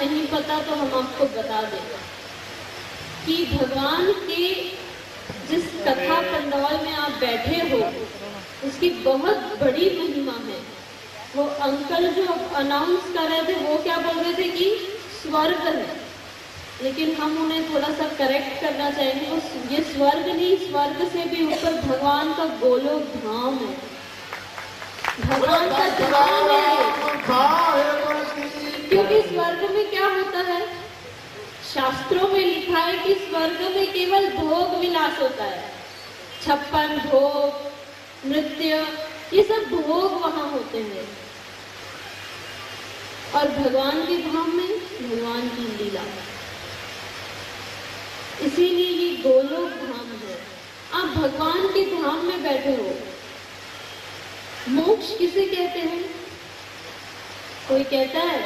नहीं पता तो हम आपको बता दें कि भगवान के जिस कथा पंडाल में आप बैठे हो उसकी बहुत बड़ी महिमा है। वो अंकल जो अनाउंस कर रहे थे वो क्या बोल रहे थे कि स्वर्ग है, लेकिन हम उन्हें थोड़ा सा करेक्ट करना चाहेंगे। ये स्वर्ग नहीं, स्वर्ग से भी ऊपर भगवान का गोलोक धाम है, भगवान का धाम है। क्योंकि स्वर्ग में क्या होता है, शास्त्रों में लिखा है कि स्वर्ग में केवल भोग विलास होता है, 56 भोग, नृत्य, ये सब भोग वहां होते हैं। और भगवान के धाम में भगवान की लीला, इसीलिए ये गोलोक धाम है। आप भगवान के धाम में बैठे हो। मोक्ष किसे कहते हैं? कोई कहता है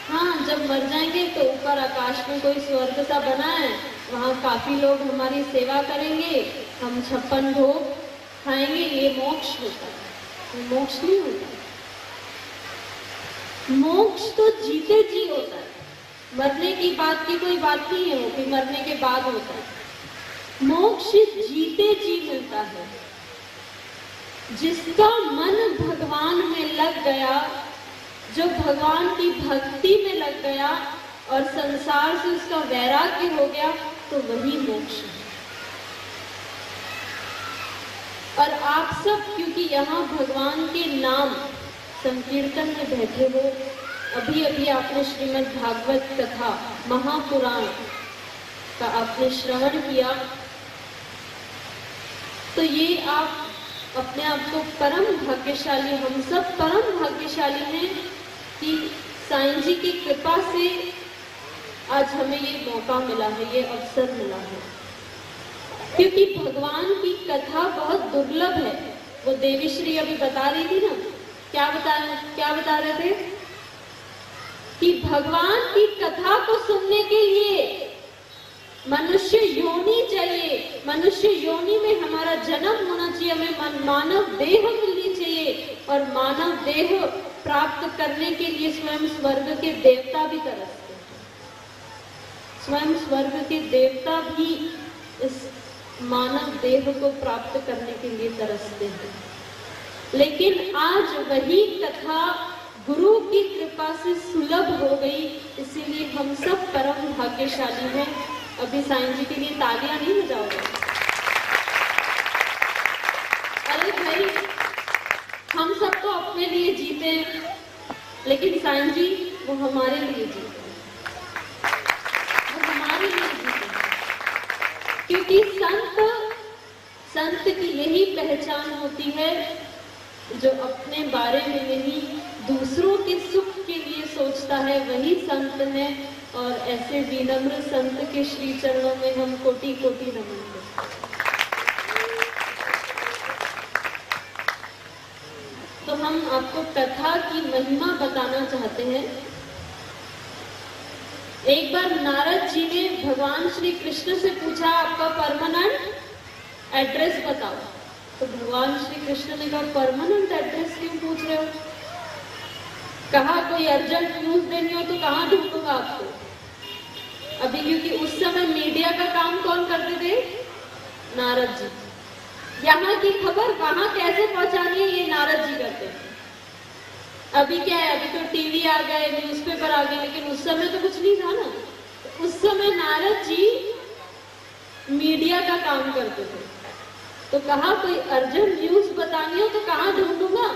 हाँ, जब मर जाएंगे तो ऊपर आकाश में कोई स्वर्ग सा बना है, वहां काफी लोग हमारी सेवा करेंगे, हम 56 भोग खाएंगे, ये मोक्ष होता है। मोक्ष नहीं होता। मोक्ष तो जीते जी होता है, मरने की बात की कोई बात नहीं है, वो भी मरने के बाद होता है। मोक्ष जीते जी मिलता है। जिसका मन भगवान में लग गया, जो भगवान की भक्ति में लग गया और संसार से उसका वैराग्य हो गया, तो वही मोक्ष है। और आप सब क्योंकि यहाँ भगवान के नाम संकीर्तन में बैठे हो, अभी अभी आपने श्रीमद् भागवत कथा महापुराण का आपने श्रवण किया, तो ये आप अपने आप को परम भाग्यशाली, हम सब परम भाग्यशाली हैं कि साईं जी की कृपा से आज हमें ये मौका मिला है, ये अवसर मिला है। क्योंकि भगवान की कथा बहुत दुर्लभ है। वो देवी श्री अभी बता रही थी ना, क्या बता रहे थे कि भगवान की कथा को सुनने के लिए मनुष्य योनि चाहिए, मनुष्य योनि में हमारा जन्म होना चाहिए, हमें मानव देह मिलनी चाहिए। और मानव देह प्राप्त करने के लिए स्वयं स्वर्ग के देवता भी तरसते हैं, स्वयं स्वर्ग के देवता भी इस मानव देह को प्राप्त करने के लिए तरसते हैं। लेकिन आज वही कथा गुरु की कृपा से सुलभ हो गई, इसीलिए हम सब परम भाग्यशाली हैं। अभी साईं जी के लिए तालियां नहीं बजाओगे? अरे भाई, हम सब तो अपने लिए जीते हैं, लेकिन साईं जी वो हमारे लिए जीते हैं, वो हमारे लिए जीते हैं। क्योंकि संत की यही पहचान होती है, जो अपने बारे में नहीं दूसरों के सुख के लिए सोचता है, वही संत है। और ऐसे विनम्र संत के श्री चरणों में हम कोटि कोटि नमन करते हैं। तो हम आपको कथा की महिमा बताना चाहते हैं। एक बार नारद जी ने भगवान श्री कृष्ण से पूछा, आपका परमानेंट एड्रेस बताओ। तो भगवान श्री कृष्ण ने कहा, परमानेंट एड्रेस क्यों पूछ रहे हो? कहा कोई अर्जेंट न्यूज देनी हो तो कहाँ ढूंढूंगा आपको? अभी क्योंकि उस समय मीडिया का काम कौन करते थे? नारद जी। यहाँ की खबर वहां कैसे पहुंचानी है, ये नारद जी करते थे। अभी क्या है, अभी तो टीवी आ गए, न्यूज़पेपर आ गए, लेकिन उस समय तो कुछ नहीं था ना। उस समय नारद जी मीडिया का काम करते थे। तो कहा कोई अर्जेंट न्यूज बतानी हो तो कहाँ ढूंढूंगा?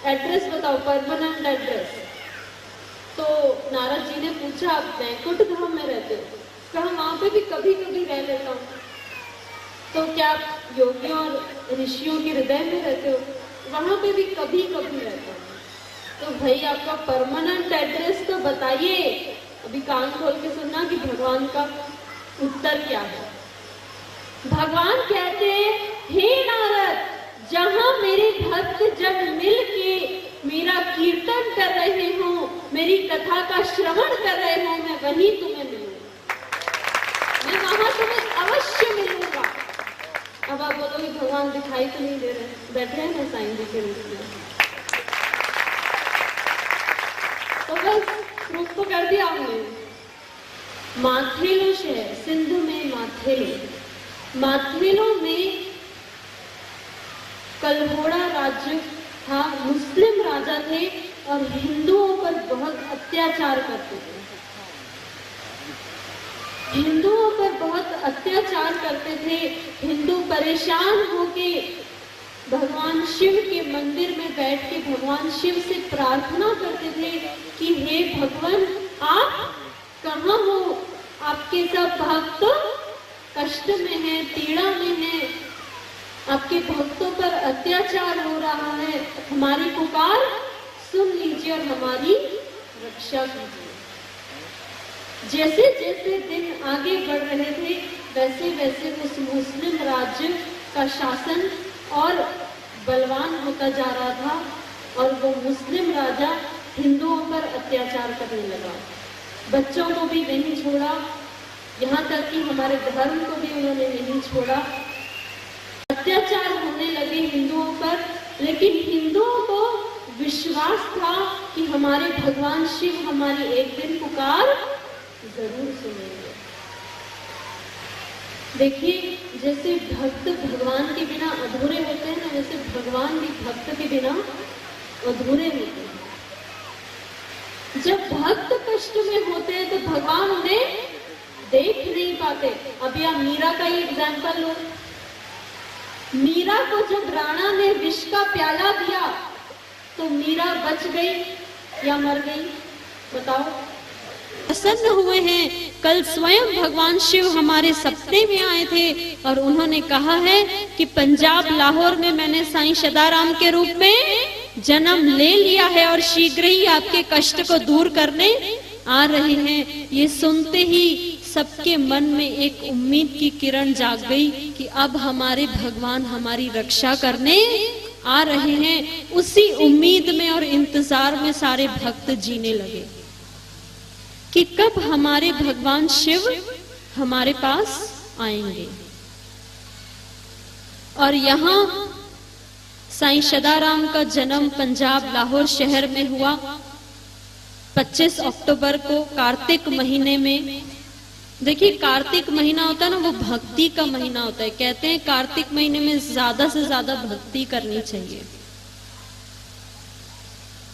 एड्रेस बताओ, परमानेंट एड्रेस। तो नारद जी ने पूछा, आप बैकुंठ धाम में रहते हो? कहा वहां पे भी कभी कभी रह लेता हूँ। तो क्या योगियों और ऋषियों के हृदय में रहते हो? वहां पे भी कभी कभी रहता हूँ। तो भाई आपका परमानेंट एड्रेस तो बताइए। अभी कान खोल के सुनना कि भगवान का उत्तर क्या है। भगवान कहते हैं, हे नारद, जहां मेरे भक्त जन मिल के मेरा कीर्तन कर रहे हो, मेरी कथा का श्रवण कर रहे हो, मैं वहीं तुम्हें मिलूंगा, मैं वहां तुम्हें अवश्य मिलूंगा। अब आप बोलोगे भगवान दिखाई तो नहीं दे रहे, बैठे हैं ना साईं जी के रूप में। तो बस प्रूफ तो कर दिया हमने। माथेलो शहर, सिंध में माथेलो में कल्होड़ा राज्य था। मुस्लिम राजा थे और हिंदुओं पर बहुत अत्याचार करते थे। हिंदुओं पर बहुत अत्याचार करते थे। हिंदू परेशान होके भगवान शिव के मंदिर में बैठ के भगवान शिव से प्रार्थना करते थे कि हे भगवान, आप कहाँ हो? आपके सब भक्त कष्ट में हैं, पीड़ा में हैं, आपके भक्तों पर अत्याचार हो रहा है, हमारी पुकार सुन लीजिए और हमारी रक्षा कीजिए। जैसे जैसे दिन आगे बढ़ रहे थे वैसे वैसे उस मुस्लिम राज्य का शासन और बलवान होता जा रहा था और वो मुस्लिम राजा हिंदुओं पर अत्याचार करने लगा। बच्चों को भी नहीं छोड़ा, यहाँ तक कि हमारे धर्म को भी उन्होंने नहीं छोड़ा। अत्याचार होने लगे हिंदुओं पर, लेकिन हिंदुओं को विश्वास था कि हमारे भगवान शिव हमारी एक दिन पुकार जरूर सुनेंगे। देखिए, जैसे भक्त भगवान के बिना अधूरे होते हैं ना, वैसे भगवान भी भक्त के बिना अधूरे होते हैं। जब भक्त कष्ट में होते हैं तो भगवान उन्हें देख नहीं पाते। अब यह मीरा का ही एग्जाम्पल लो। मीरा को जब राणा ने विष का प्याला दिया तो मीरा बच गई या मर गई? बताओ। प्रसन्न हुए हैं। कल स्वयं भगवान शिव हमारे सपने में आए थे और उन्होंने कहा है कि पंजाब लाहौर में मैंने साईं सदाराम के रूप में जन्म ले लिया है और शीघ्र ही आपके कष्ट को दूर करने आ रहे हैं। ये सुनते ही सबके मन में एक उम्मीद की किरण जाग गई कि अब हमारे भगवान हमारी रक्षा करने आ रहे हैं। उसी उम्मीद में और इंतजार में सारे भक्त जीने लगे कि कब हमारे भगवान शिव हमारे पास आएंगे। और यहाँ साईं सदाराम का जन्म पंजाब लाहौर शहर में हुआ 25 अक्टूबर को कार्तिक महीने में। देखिए, कार्तिक महीना होता है ना, वो भक्ति का महीना होता है। कहते हैं कार्तिक महीने में ज्यादा से ज्यादा भक्ति करनी चाहिए।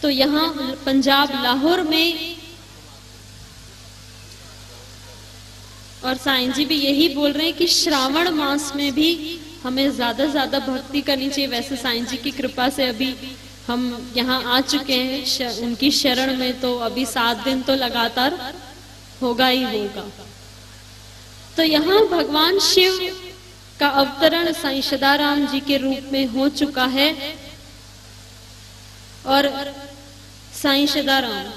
तो यहाँ पंजाब लाहौर में, और साईं जी भी यही बोल रहे हैं कि श्रावण मास में भी हमें ज्यादा ज्यादा भक्ति करनी चाहिए। वैसे साईं जी की कृपा से अभी हम यहाँ आ चुके हैं उनकी शरण में, तो अभी 7 दिन तो लगातार होगा ही होगा। तो यहाँ भगवान शिव का अवतरण साईं सदाराम जी के रूप में हो चुका है। और साईं सदाराम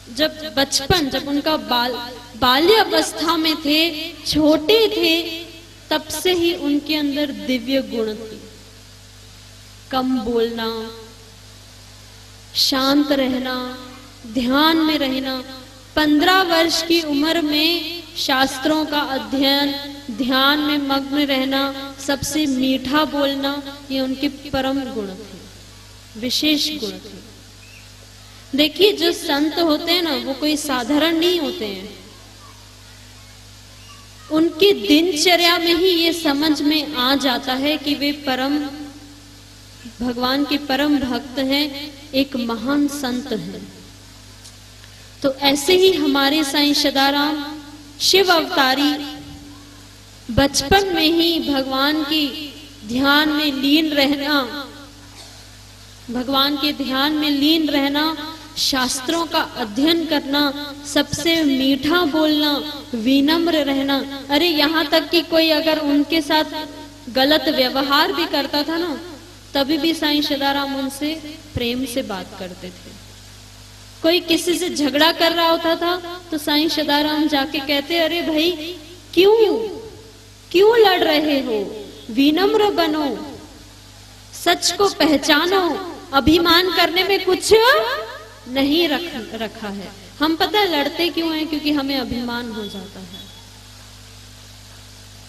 जब उनका बाल्यावस्था में थे, छोटे थे, तब से ही उनके अंदर दिव्य गुण थे। कम बोलना, शांत रहना, ध्यान में रहना। 15 वर्ष की उम्र में शास्त्रों का अध्ययन, ध्यान में मग्न रहना, सबसे मीठा बोलना, ये उनके परम गुण थे, विशेष गुण थे। देखिए, जो संत होते हैं ना, वो कोई साधारण नहीं होते हैं। उनकी दिनचर्या में ही ये समझ में आ जाता है कि वे परम भगवान के परम भक्त हैं, एक महान संत हैं। तो ऐसे ही हमारे साईं सदाराम शिव अवतारी बचपन में ही भगवान की ध्यान में लीन रहना, भगवान के ध्यान में लीन रहना, शास्त्रों का अध्ययन करना, सबसे मीठा बोलना, विनम्र रहना। अरे यहाँ तक कि कोई अगर उनके साथ गलत व्यवहार भी करता था ना, तभी भी साईं सदाराम उनसे प्रेम से बात करते थे। कोई किसी से झगड़ा कर रहा होता था तो साईं सदाराम जाके कहते, अरे भाई क्यों लड़ रहे हो? विनम्र बनो, सच को पहचानो, अभिमान करने में कुछ नहीं रखा है। हम पता लड़ते क्यों हैं? क्योंकि हमें अभिमान हो जाता है।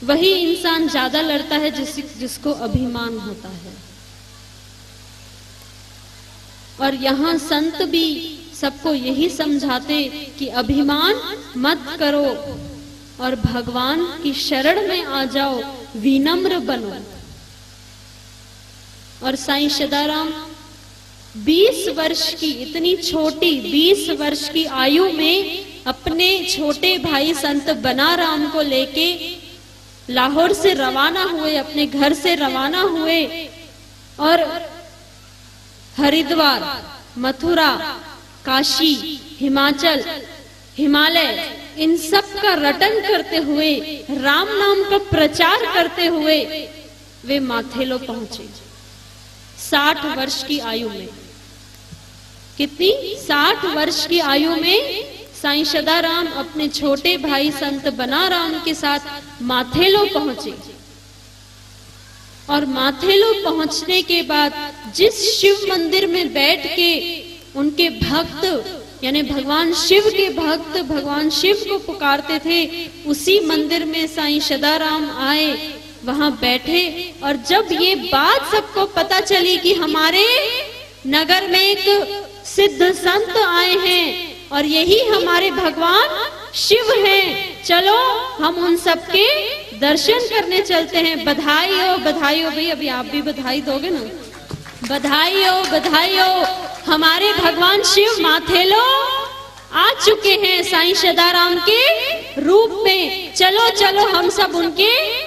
वही इंसान ज्यादा लड़ता है जिसको अभिमान होता है। और यहाँ संत भी सबको यही समझाते कि अभिमान मत करो, और भगवान की शरण में आ जाओ, विनम्र बनो। और साईं सदाराम 20 वर्ष की, इतनी छोटी 20 वर्ष की आयु में अपने छोटे भाई संत बनाराम को लेके लाहौर से रवाना हुए, अपने घर से रवाना हुए और हरिद्वार, मथुरा, काशी, हिमाचल, हिमालय, इन सब का रटन करते हुए, राम नाम का प्रचार करते हुए वे माथेलो पहुंचे 60 वर्ष की आयु में। कितनी? 60 वर्ष की आयु में साईं सदाराम अपने छोटे भाई संत बनाराम के साथ माथेलो पहुंचे। और माथेलो पहुंचने के बाद जिस शिव मंदिर में बैठ के उनके भक्त, यानी भगवान शिव के भक्त भगवान शिव को पुकारते थे, उसी मंदिर में साईं सदाराम आए, वहां बैठे। और जब ये बात सबको पता चली कि हमारे नगर में एक सिद्ध संत आए हैं और यही हमारे भगवान शिव हैं, चलो हम उन सबके दर्शन करने चलते हैं। बधाई हो, बधाई हो। भाई अभी आप भी बधाई दोगे ना? बधाई हो, बधाई हो। हमारे भगवान शिव माथेलो आ चुके हैं साईं सदाराम के रूप में। चलो चलो हम सब उनके